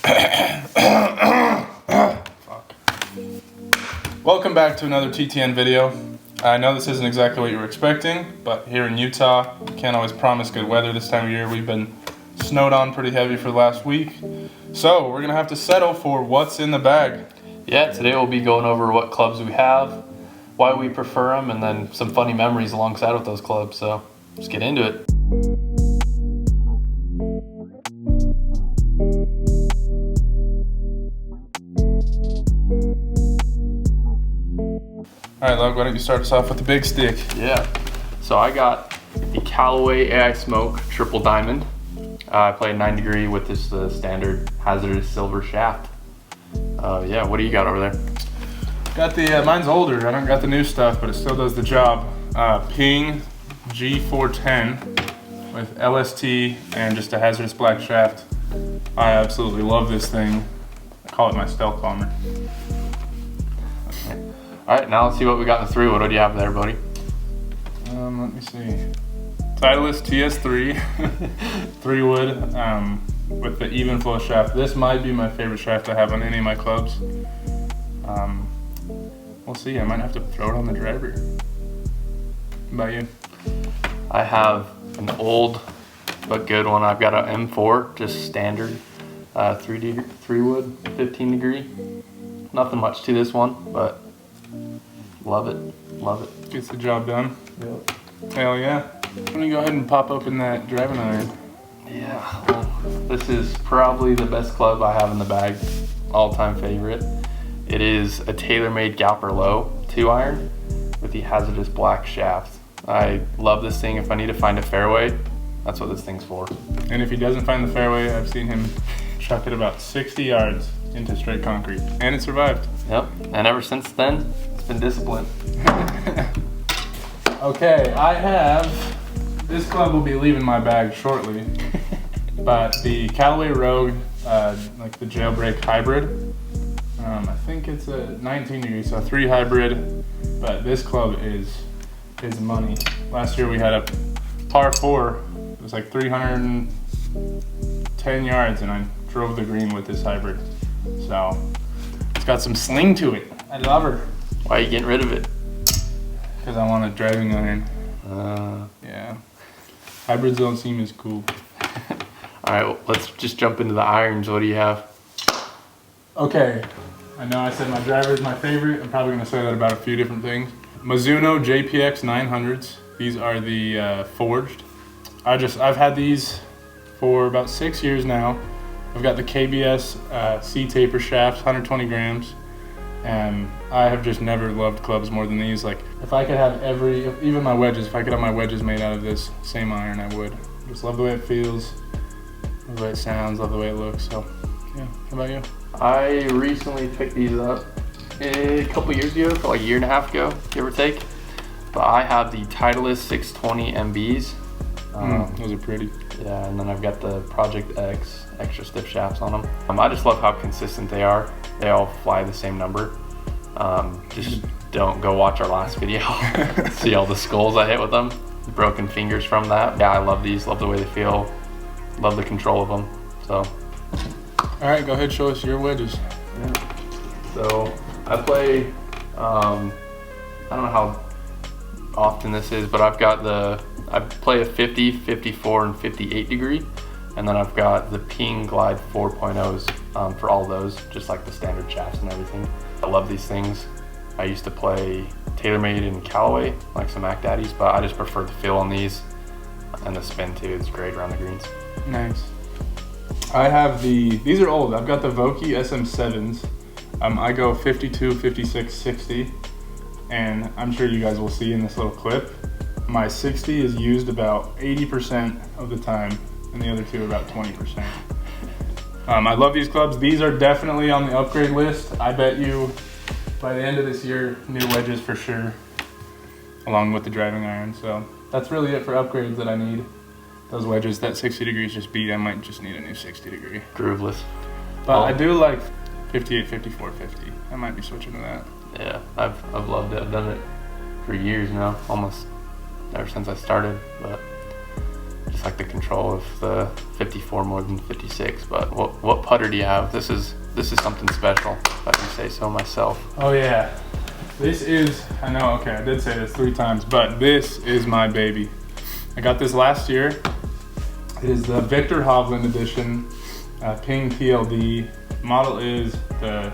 Fuck. Welcome back to another TTN video. I know this isn't exactly what you were expecting, but here in Utah, you can't always promise good weather this time of year. We've been snowed on pretty heavy for the last week. So we're gonna have to settle for what's in the bag. Yeah, today we'll be going over what clubs we have, why we prefer them, and then some funny memories alongside with those clubs. So let's get into it. All right, Lug, why don't you start us off with the big stick? Yeah, so I got the Callaway AI Smoke Triple Diamond. I played 9 degree with this standard hazardous silver shaft. Yeah, what do you got over there? Got the, mine's older. I don't got the new stuff, but it still does the job. Ping G410 with LST and just a hazardous black shaft. I absolutely love this thing. I call it my stealth bomber. All right, now let's see what we got in the 3 wood. What do you have there, buddy? Let me see. Titleist TS3 3 wood with the even flow shaft. This might be my favorite shaft I have on any of my clubs. We'll see. I might have to throw it on the driver. What about you? I have an old but good one. I've got an M4, just standard 3 wood, 15 degree. Nothing much to this one, but love it, love it. Gets the job done. Yep. Hell yeah. Let me go ahead and pop open that driving iron. Yeah, well, this is probably the best club I have in the bag, all-time favorite. It is a TaylorMade Galper Low 2-iron with the hazardous black shaft. I love this thing. If I need to find a fairway, that's what this thing's for. And if he doesn't find the fairway, I've seen him chuck it about 60 yards into straight concrete, and it survived. Yep, and ever since then, it's been disciplined. Okay, I have, this club will be leaving my bag shortly, but the Callaway Rogue, like the jailbreak hybrid, I think it's a 19 degree, so 3 hybrid, but this club is money. Last year we had a par 4, it was like 310 yards, and I drove the green with this hybrid. So it's got some sling to it. I love her. Why are you getting rid of it? Because I want a driving iron. Yeah. Hybrids don't seem as cool. All right, well, let's just jump into the irons. What do you have? Okay, I know I said my driver is my favorite. I'm probably going to say that about a few different things. Mizuno JPX 900s. These are the forged. I've had these for about 6 years now. I've got the KBS C-taper shafts, 120 grams. And I have just never loved clubs more than these. Like, if I could have even my wedges, if I could have my wedges made out of this same iron, I would. Just love the way it feels, love the way it sounds, love the way it looks. So, yeah. How about you? I recently picked these up a couple years ago, like a year and a half ago, give or take. But I have the Titleist 620 MBs. Those are pretty. Yeah, and then I've got the Project X extra stiff shafts on them. I just love how consistent they are. They all fly the same number. Just don't go watch our last video. See all the skulls I hit with them. Broken fingers from that. Yeah, I love these. Love the way they feel. Love the control of them. So. All right, go ahead, show us your wedges. Yeah. So I play, I don't know how often this is, but I play a 50, 54, and 58 degree. And then I've got the Ping Glide 4.0s for all those, just like the standard shafts and everything. I love these things. I used to play TaylorMade and Callaway, like some Mac Daddies, but I just prefer the feel on these and the spin too. It's great around the greens. Nice. I have these are old. I've got the Vokey SM7s. I go 52, 56, 60, and I'm sure you guys will see in this little clip, my 60 is used about 80% of the time, and the other two about 20%. I love these clubs. These are definitely on the upgrade list. I bet you by the end of this year, new wedges for sure, along with the driving iron. So that's really it for upgrades that I need. Those wedges, that 60 degrees just beat. I might just need a new 60 degree. Grooveless. But I do like 58, 54, 50. I might be switching to that. Yeah, I've loved it. I've done it for years now, almost ever since I started. But just like the control of the 54 more than 56. But what putter do you have? This is something special, if I can say so myself. Oh yeah, this is, I know, okay, I did say this 3 times, but this is my baby. I got this last year. It is the Victor Hovland edition, Ping PLD. Model is the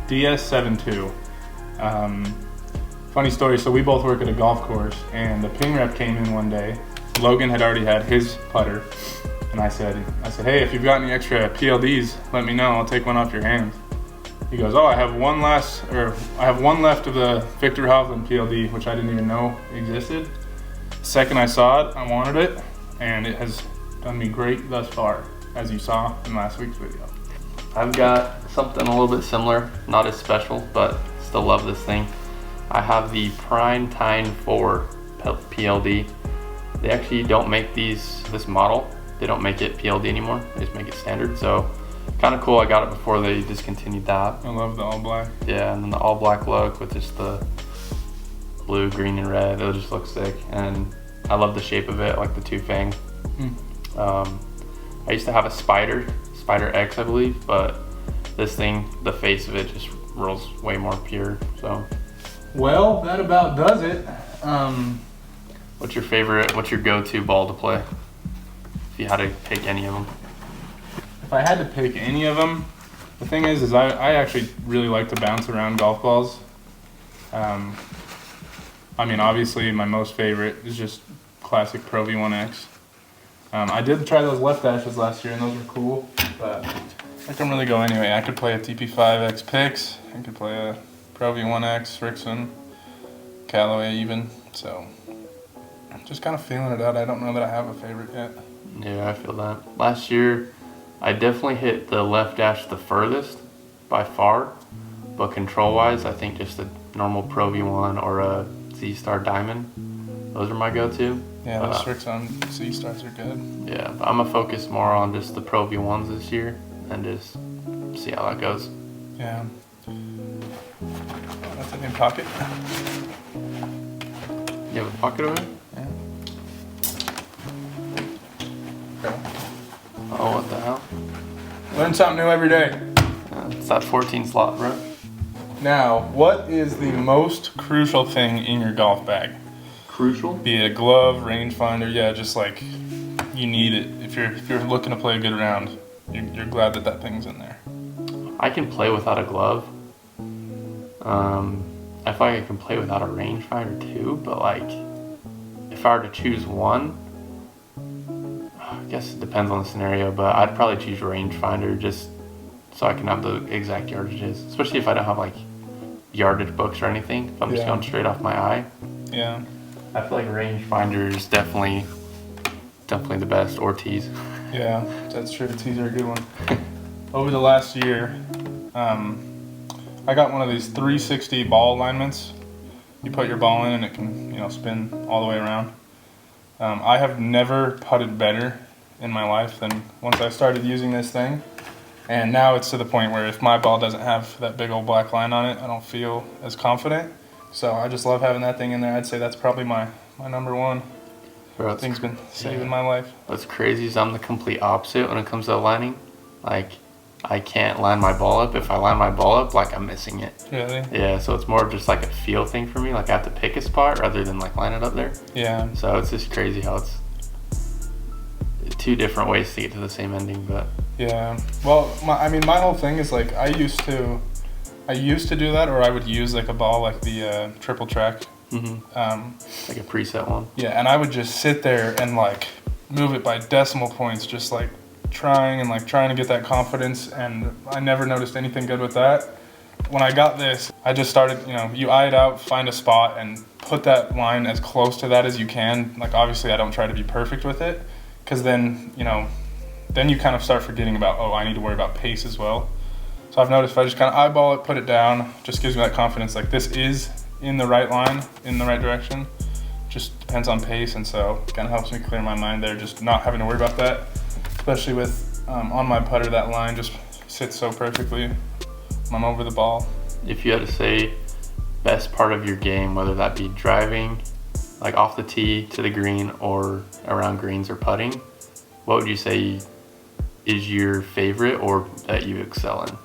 DS72. Funny story, so we both work at a golf course, and the Ping rep came in one day. Logan had already had his putter, and I said, hey, if you've got any extra PLDs, let me know, I'll take one off your hands. He goes, oh, I have one left of the Victor Hovland PLD, which I didn't even know existed. The second I saw it, I wanted it, and it has done me great thus far, as you saw in last week's video. I've got something a little bit similar, not as special, but still love this thing. I have the Prime Time 4 PLD. They actually don't make this model. They don't make it PLD anymore. They just make it standard. So kind of cool. I got it before they discontinued that. I love the all black. Yeah, and then the all black look with just the blue, green, and red. It'll just look sick. And I love the shape of it, like the 2 fang. I used to have a Spider X, I believe, but this thing, the face of it just rolls way more pure. So, well, that about does it. what's your go-to ball to play? If you had to pick any of them. If I had to pick any of them, the thing is I actually really like to bounce around golf balls. I mean, obviously my most favorite is just classic Pro V1X. I did try those left dashes last year, and those were cool, but I can really go anyway. I could play a TP5X Pix, I could play a Pro V1X, Rickson, Callaway even, so I'm just kind of feeling it out. I don't know that I have a favorite yet. Yeah, I feel that. Last year, I definitely hit the left dash the furthest by far, but control-wise, I think just a normal Pro V1 or a Z-Star Diamond, those are my go-to. Yeah, those tricks on Z-Stars are good. Yeah, but I'm gonna focus more on just the Pro V1s this year and just see how that goes. Yeah. That's in your pocket. You have a pocket over there? Yeah. Okay. Oh, what the hell? Learn something new every day. It's that 14 slot, bro. Now, what is the most crucial thing in your golf bag? Crucial? Be it a glove, rangefinder, yeah, just like you need it. If you're looking to play a good round, you're glad that thing's in there. I can play without a glove. I feel like I can play without a rangefinder too, but like if I were to choose one, I guess it depends on the scenario, but I'd probably choose rangefinder just so I can have the exact yardages, especially if I don't have like yardage books or anything, if I'm just going straight off my eye. Yeah. I feel like rangefinder is definitely the best, or tees. Yeah, that's true. Tees are a good one. Over the last year, I got one of these 360 ball alignments. You put your ball in and it can, spin all the way around. I have never putted better in my life than once I started using this thing. And now it's to the point where if my ball doesn't have that big old black line on it, I don't feel as confident. So I just love having that thing in there. I'd say that's probably my number one. Bro, that thing's been saving my life. What's crazy is I'm the complete opposite when it comes to lining. Like, I can't line my ball up. If I line my ball up, like, I'm missing it. Really? Yeah, so it's more of just like a feel thing for me. Like, I have to pick a spot rather than like line it up there. Yeah. So it's just crazy how it's 2 different ways to get to the same ending, but. Yeah. Well, my whole thing is like I used to do that, or I would use like a ball like the triple track. Like a preset one. Yeah, and I would just sit there and like move it by decimal points, just like trying to get that confidence, and I never noticed anything good with that. When I got this, I just started, you eye it out, find a spot, and put that line as close to that as you can. Like, obviously I don't try to be perfect with it, because then you kind of start forgetting about, I need to worry about pace as well. So I've noticed if I just kind of eyeball it, put it down, just gives me that confidence, like this is in the right line, in the right direction. Just depends on pace, and so it kind of helps me clear my mind there, just not having to worry about that. Especially with, on my putter, that line just sits so perfectly when I'm over the ball. If you had to say best part of your game, whether that be driving, like off the tee to the green or around greens or putting, what would you say is your favorite or that you excel in?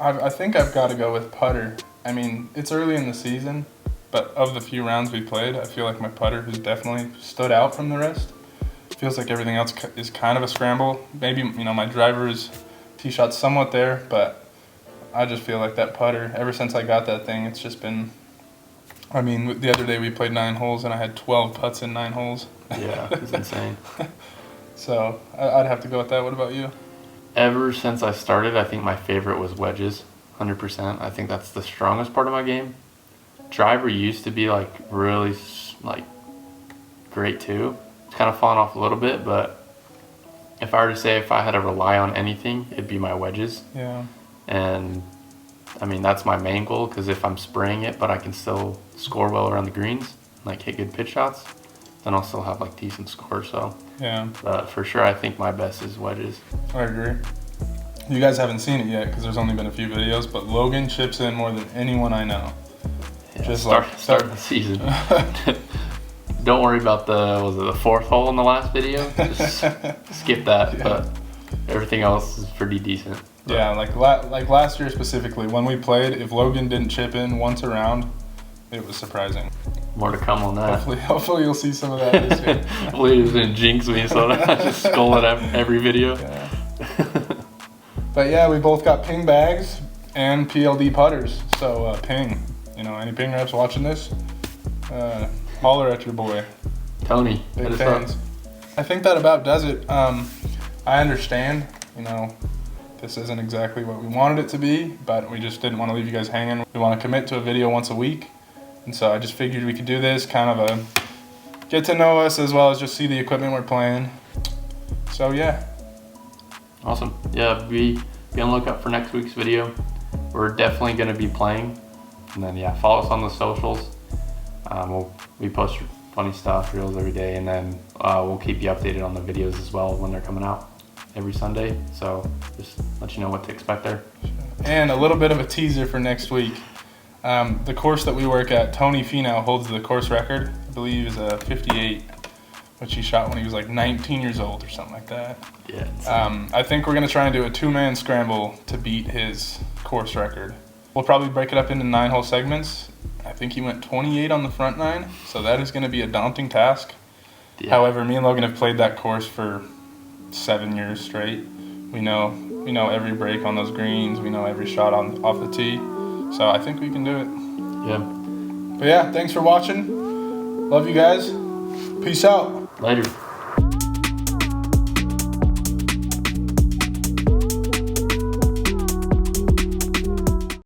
I think I've got to go with putter. I mean, it's early in the season, but of the few rounds we played, I feel like my putter has definitely stood out from the rest. Feels like everything else is kind of a scramble. Maybe, my driver's tee shot's somewhat there, but I just feel like that putter, ever since I got that thing, it's just been, the other day we played 9 holes and I had 12 putts in 9 holes. Yeah, it's insane. So I'd have to go with that. What about you? Ever since I started, I think my favorite was wedges, 100%. I think that's the strongest part of my game. Driver used to be like really like great too. It's kind of fallen off a little bit, but if I were to say if I had to rely on anything, it'd be my wedges. Yeah. And that's my main goal, because if I'm spraying it but I can still score well around the greens, like hit good pitch shots, then I'll still have like decent scores. So yeah, but for sure I think my best is wedges. I agree. You guys haven't seen it yet because there's only been a few videos, but Logan chips in more than anyone I know. Yeah, Just start the season. Don't worry about the 4th hole in the last video. Just skip that. Yeah. But everything else is pretty decent. But yeah, like last year specifically, when we played, if Logan didn't chip in once a round, it was surprising. More to come on that. Hopefully you'll see some of that this year. Hopefully it's gonna jinx me, so I just skull it every video. Yeah. But yeah, we both got ping bags and PLD putters. So ping, any ping reps watching this, holler at your boy. Tony, big fans. I think that about does it. I understand, this isn't exactly what we wanted it to be, but we just didn't want to leave you guys hanging. We want to commit to a video once a week, and so I just figured we could do this, kind of a get to know us as well as just see the equipment we're playing. So yeah. Awesome. Yeah, be on the lookout for next week's video. We're definitely going to be playing, and then follow us on the socials. We post funny stuff, reels every day, and then we'll keep you updated on the videos as well when they're coming out every Sunday. So just let you know what to expect there. And a little bit of a teaser for next week. The course that we work at, Tony Finau holds the course record. I believe is a 58, which he shot when he was like 19 years old or something like that. Yeah. I think we're gonna try and do a 2-man scramble to beat his course record. We'll probably break it up into 9-hole segments. I think he went 28 on the front 9, so that is going to be a daunting task. Yeah. However, me and Logan have played that course for 7 years straight. We know every break on those greens. We know every shot off the tee. So I think we can do it. Yeah. But yeah, thanks for watching. Love you guys. Peace out. Later.